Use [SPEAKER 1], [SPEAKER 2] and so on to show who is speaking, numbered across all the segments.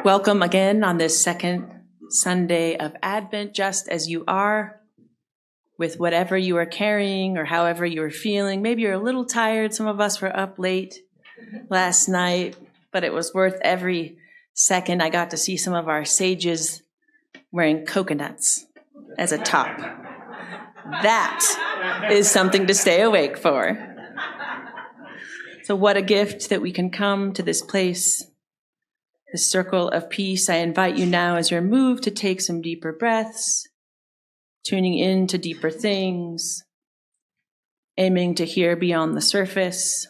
[SPEAKER 1] Welcome again on this second Sunday of Advent, just as you are, with whatever you are carrying or however you are feeling. Maybe you're a little tired. Some of us were up late last night, but it was worth every second. I got to see some of our sages wearing coconuts as a top. That is something to stay awake for. So what a gift that we can come to this place, this circle of peace. I invite you now as you're moved to take some deeper breaths, tuning in to deeper things, aiming to hear beyond the surface,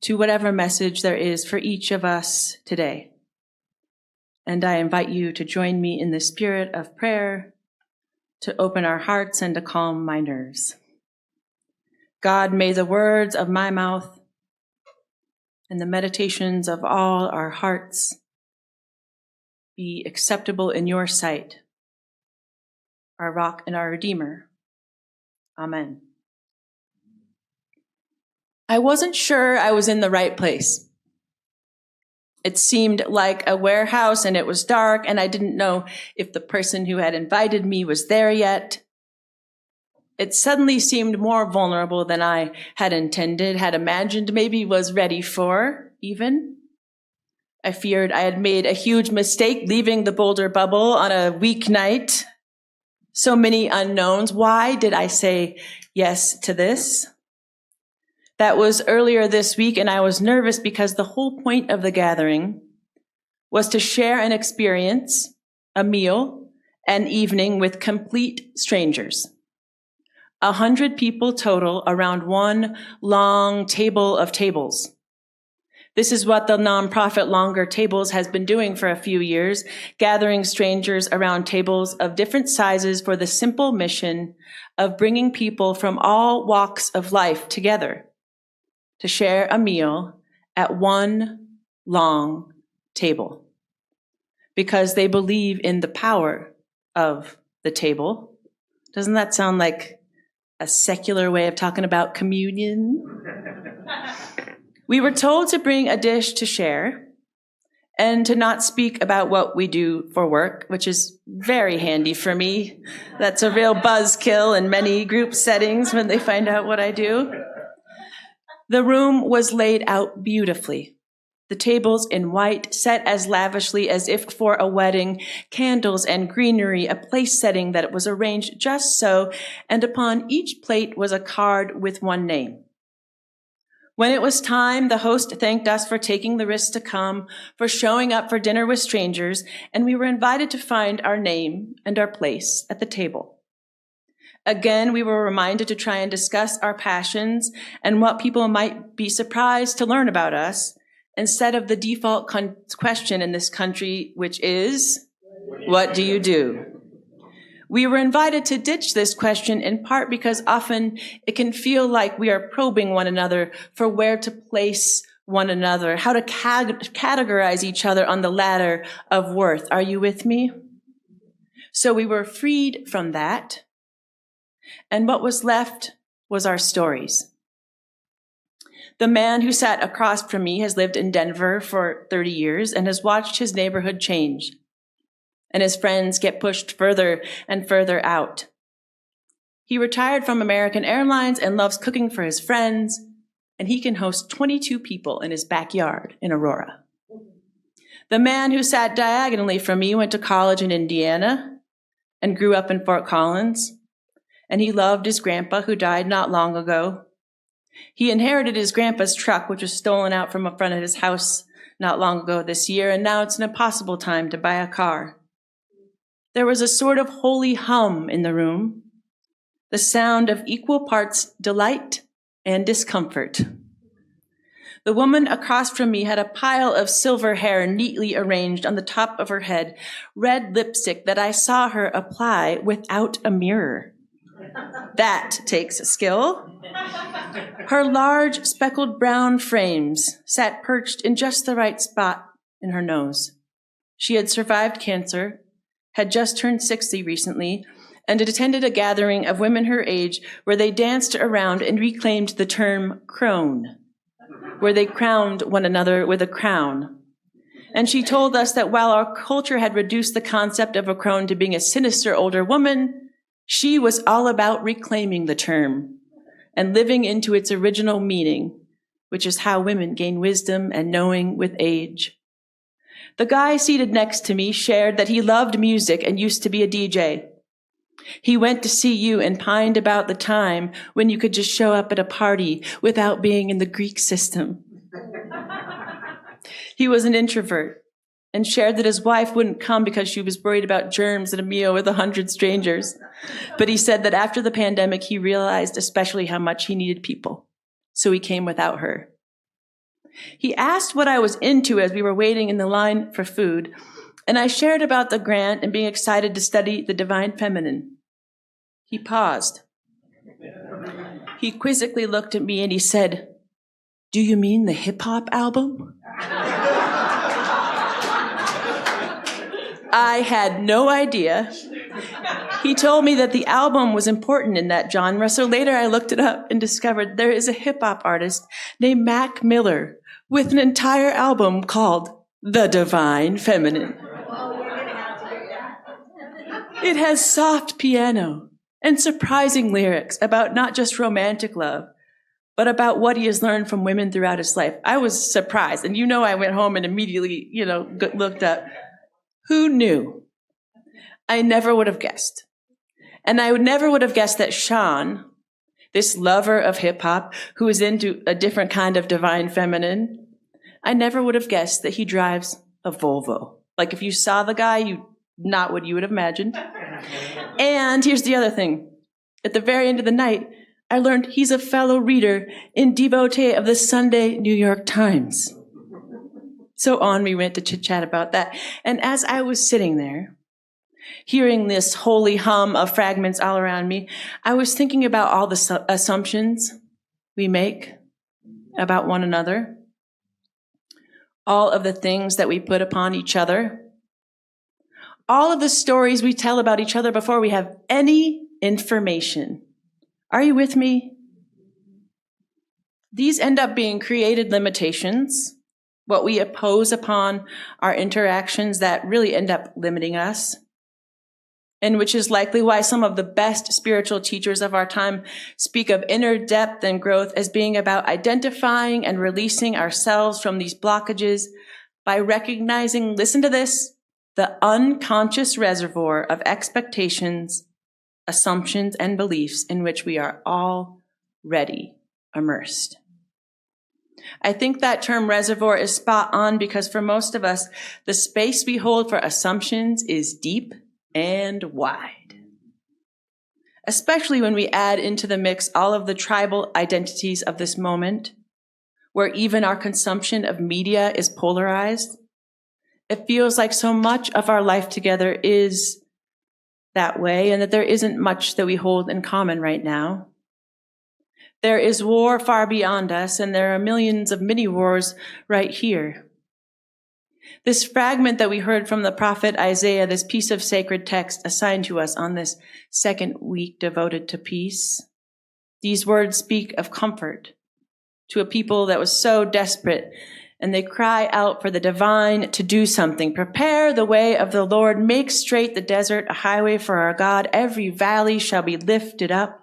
[SPEAKER 1] to whatever message there is for each of us today. And I invite you to join me in the spirit of prayer, to open our hearts and to calm my nerves. God, may the words of my mouth and the meditations of all our hearts be acceptable in your sight, our rock and our redeemer. Amen. I wasn't sure I was in the right place. It seemed like a warehouse and it was dark, and I didn't know if the person who had invited me was there yet. It suddenly seemed more vulnerable than I had intended, had imagined, maybe was ready for, even. I feared I had made a huge mistake leaving the Boulder bubble on a weeknight. So many unknowns. Why did I say yes to this? That was earlier this week, and I was nervous because the whole point of the gathering was to share an experience, a meal, an evening with complete strangers. 100 people total around one long table of tables. This is what the nonprofit Longer Tables has been doing for a few years, gathering strangers around tables of different sizes for the simple mission of bringing people from all walks of life together to share a meal at one long table, because they believe in the power of the table. Doesn't that sound like a secular way of talking about communion? We were told to bring a dish to share and to not speak about what we do for work, which is very handy for me. That's a real buzzkill in many group settings when they find out what I do. The room was laid out beautifully. The tables in white, set as lavishly as if for a wedding, candles and greenery, a place setting that was arranged just so, and upon each plate was a card with one name. When it was time, the host thanked us for taking the risk to come, for showing up for dinner with strangers, and we were invited to find our name and our place at the table. Again, we were reminded to try and discuss our passions and what people might be surprised to learn about us, instead of the default question in this country, which is, what do you do? We were invited to ditch this question in part because often it can feel like we are probing one another for where to place one another, how to categorize each other on the ladder of worth. Are you with me? So we were freed from that. And what was left was our stories. The man who sat across from me has lived in Denver for 30 years and has watched his neighborhood change, and his friends get pushed further and further out. He retired from American Airlines and loves cooking for his friends, and he can host 22 people in his backyard in Aurora. The man who sat diagonally from me went to college in Indiana and grew up in Fort Collins, and he loved his grandpa who died not long ago. He inherited his grandpa's truck, which was stolen out from in front of his house not long ago this year, and now it's an impossible time to buy a car. There was a sort of holy hum in the room, the sound of equal parts delight and discomfort. The woman across from me had a pile of silver hair neatly arranged on the top of her head, red lipstick that I saw her apply without a mirror. That takes skill. Her large speckled brown frames sat perched in just the right spot in her nose. She had survived cancer, had just turned 60 recently, and had attended a gathering of women her age where they danced around and reclaimed the term crone, where they crowned one another with a crown. And she told us that while our culture had reduced the concept of a crone to being a sinister older woman, she was all about reclaiming the term and living into its original meaning, which is how women gain wisdom and knowing with age. The guy seated next to me shared that he loved music and used to be a DJ. He went to see you and pined about the time when you could just show up at a party without being in the Greek system. He was an introvert and shared that his wife wouldn't come because she was worried about germs at a meal with 100 strangers. But he said that after the pandemic, he realized especially how much he needed people. So he came without her. He asked what I was into as we were waiting in the line for food, and I shared about the grant and being excited to study the divine feminine. He paused. He quizzically looked at me and he said, "Do you mean the hip-hop album?" I had no idea. He told me that the album was important in that genre, so later I looked it up and discovered there is a hip-hop artist named Mac Miller with an entire album called The Divine Feminine. It has soft piano and surprising lyrics about not just romantic love, but about what he has learned from women throughout his life. I was surprised, and I went home and immediately, looked up. Who knew? I never would have guessed. And I never would have guessed that Sean, this lover of hip hop, who is into a different kind of divine feminine, I never would have guessed that he drives a Volvo. Like if you saw the guy, not what you would have imagined. And here's the other thing. At the very end of the night, I learned he's a fellow reader and devotee of the Sunday New York Times. So on we went to chit-chat about that. And as I was sitting there, hearing this holy hum of fragments all around me, I was thinking about all the assumptions we make about one another, all of the things that we put upon each other, all of the stories we tell about each other before we have any information. Are you with me? These end up being created limitations, what we oppose upon our interactions that really end up limiting us, and which is likely why some of the best spiritual teachers of our time speak of inner depth and growth as being about identifying and releasing ourselves from these blockages by recognizing, listen to this, the unconscious reservoir of expectations, assumptions, and beliefs in which we are already immersed. I think that term reservoir is spot on because for most of us, the space we hold for assumptions is deep and wide. Especially when we add into the mix all of the tribal identities of this moment, where even our consumption of media is polarized. It feels like so much of our life together is that way and that there isn't much that we hold in common right now. There is war far beyond us, and there are millions of mini wars right here. This fragment that we heard from the prophet Isaiah, this piece of sacred text assigned to us on this second week devoted to peace, these words speak of comfort to a people that was so desperate, and they cry out for the divine to do something. Prepare the way of the Lord, make straight the desert a highway for our God. Every valley shall be lifted up.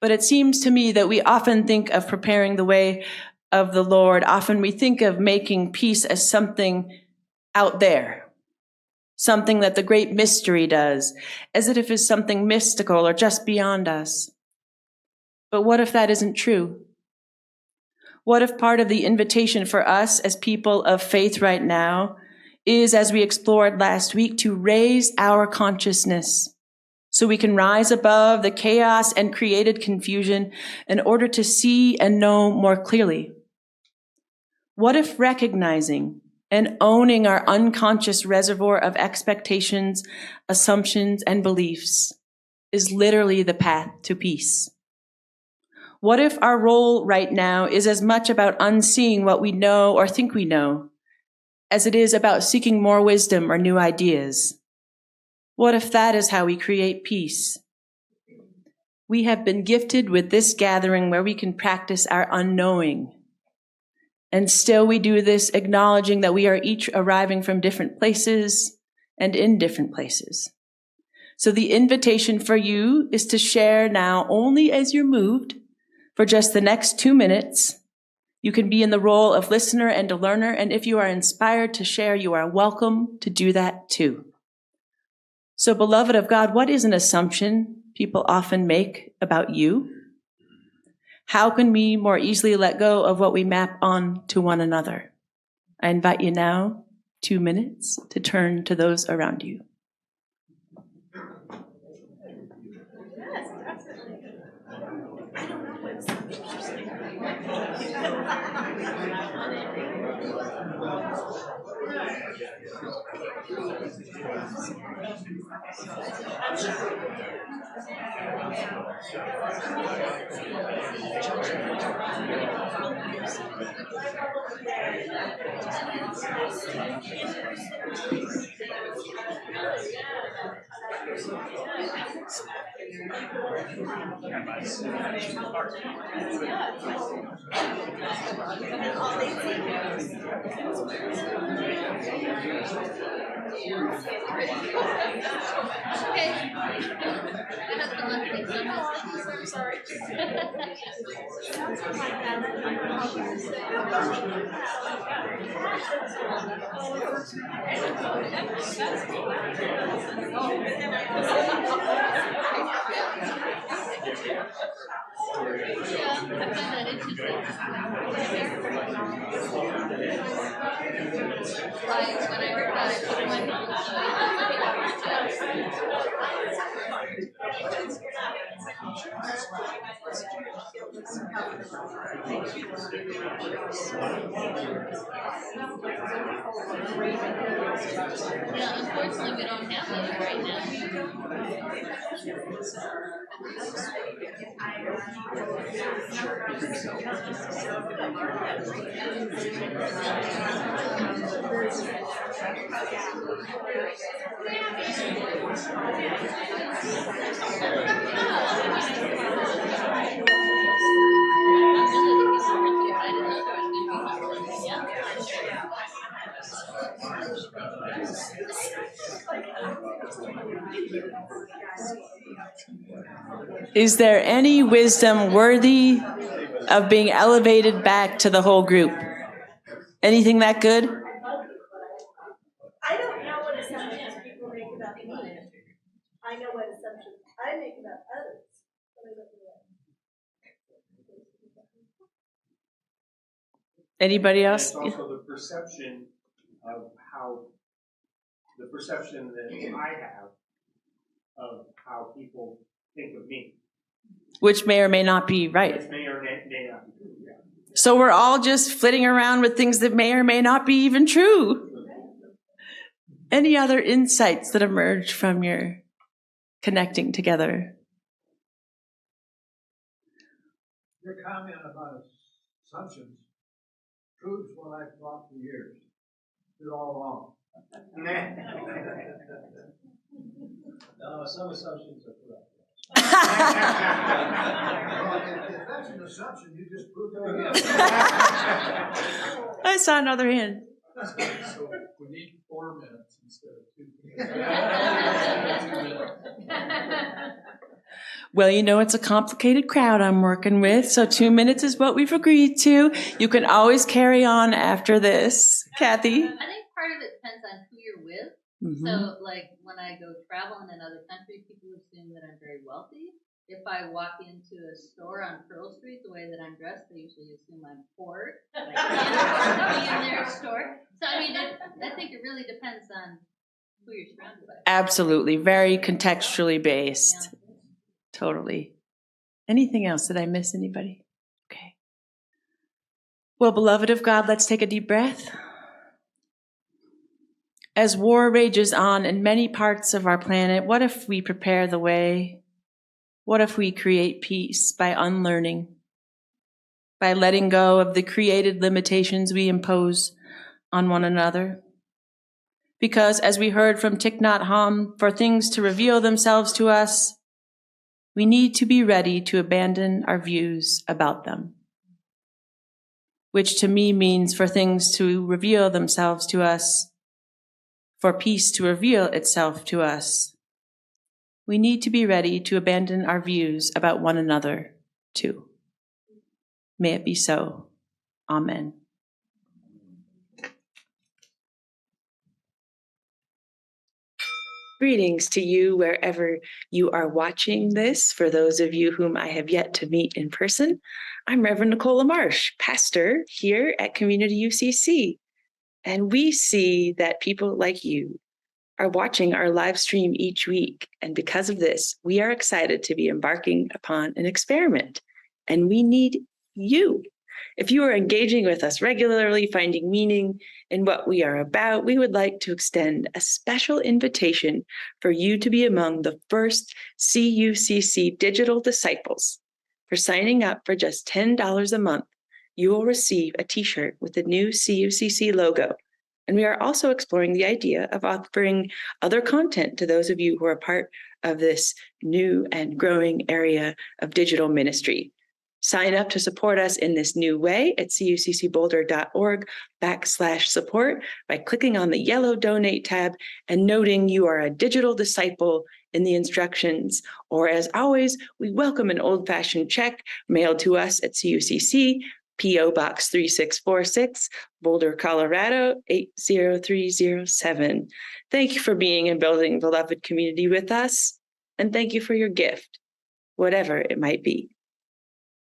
[SPEAKER 1] But it seems to me that we often think of preparing the way of the Lord. Often we think of making peace as something out there, something that the great mystery does, as if it's something mystical or just beyond us. But what if that isn't true? What if part of the invitation for us as people of faith right now is, as we explored last week, to raise our consciousness so we can rise above the chaos and created confusion in order to see and know more clearly? What if recognizing and owning our unconscious reservoir of expectations, assumptions, and beliefs is literally the path to peace? What if our role right now is as much about unseeing what we know or think we know as it is about seeking more wisdom or new ideas? What if that is how we create peace? We have been gifted with this gathering where we can practice our unknowing And still we do this acknowledging that we are each arriving from different places and in different places. So the invitation for you is to share now only as you're moved for just the next 2 minutes. You can be in the role of listener and a learner, and if you are inspired to share, you are welcome to do that too. So, beloved of God, what is an assumption people often make about you? How can we more easily let go of what we map on to one another? I invite you now, 2 minutes, to turn to those around you.
[SPEAKER 2] Unfortunately, we don't have those right now.
[SPEAKER 1] Is there any wisdom worthy of being elevated back to the whole group? Anything that good?
[SPEAKER 3] I don't know what assumptions people make about me. I know what assumptions I make about others.
[SPEAKER 1] Anybody else?
[SPEAKER 4] And it's also the perception of the perception that I have of how people think of me.
[SPEAKER 1] Which may or may not be right.
[SPEAKER 4] Which may or may not be true, yeah.
[SPEAKER 1] So we're all just flitting around with things that may or may not be even true. Any other insights that emerge from your connecting together?
[SPEAKER 5] Your comment about assumptions proves what I've thought for years. They're all wrong. No, some assumptions are correct. If that's an assumption, you just proved it again.
[SPEAKER 1] I saw another hand.
[SPEAKER 5] So we need 4 minutes instead of 2.
[SPEAKER 1] Well, you know, it's a complicated crowd I'm working with, so 2 minutes is what we've agreed to. You can always carry on after this. Kathy?
[SPEAKER 2] I think part of it depends on who you're with.
[SPEAKER 1] Mm-hmm.
[SPEAKER 2] So, like, when I go traveling in other countries, people assume that I'm very wealthy. If I walk into a store on Pearl Street, the way that I'm dressed, they usually assume I'm poor. Like, in their store. So, I mean, I think it really depends on who you're surrounded by.
[SPEAKER 1] Absolutely. Very contextually based. Yeah. Totally. Anything else? Did I miss anybody? Okay. Well, beloved of God, let's take a deep breath. As war rages on in many parts of our planet, what if we prepare the way? What if we create peace by unlearning, by letting go of the created limitations we impose on one another? Because as we heard from Thich Nhat Hanh, for things to reveal themselves to us, we need to be ready to abandon our views about them. which to me means for things to reveal themselves to us, for peace to reveal itself to us. We need to be ready to abandon our views about one another, too. May it be so. Amen.
[SPEAKER 6] Greetings to you wherever you are watching this. For those of you whom I have yet to meet in person, I'm Reverend Nicola Marsh, pastor here at Community UCC. And we see that people like you are watching our live stream each week. And because of this, we are excited to be embarking upon an experiment. And we need you. If you are engaging with us regularly, finding meaning in what we are about, we would like to extend a special invitation for you to be among the first CUCC digital disciples. For signing up for just $10 a month, you will receive a t-shirt with the new CUCC logo. And we are also exploring the idea of offering other content to those of you who are part of this new and growing area of digital ministry. Sign up to support us in this new way at cuccboulder.org/support by clicking on the yellow donate tab and noting you are a digital disciple in the instructions. Or as always, we welcome an old-fashioned check mailed to us at CUCC, P.O. Box 3646, Boulder, Colorado 80307. Thank you for being and building beloved community with us, and thank you for your gift, whatever it might be.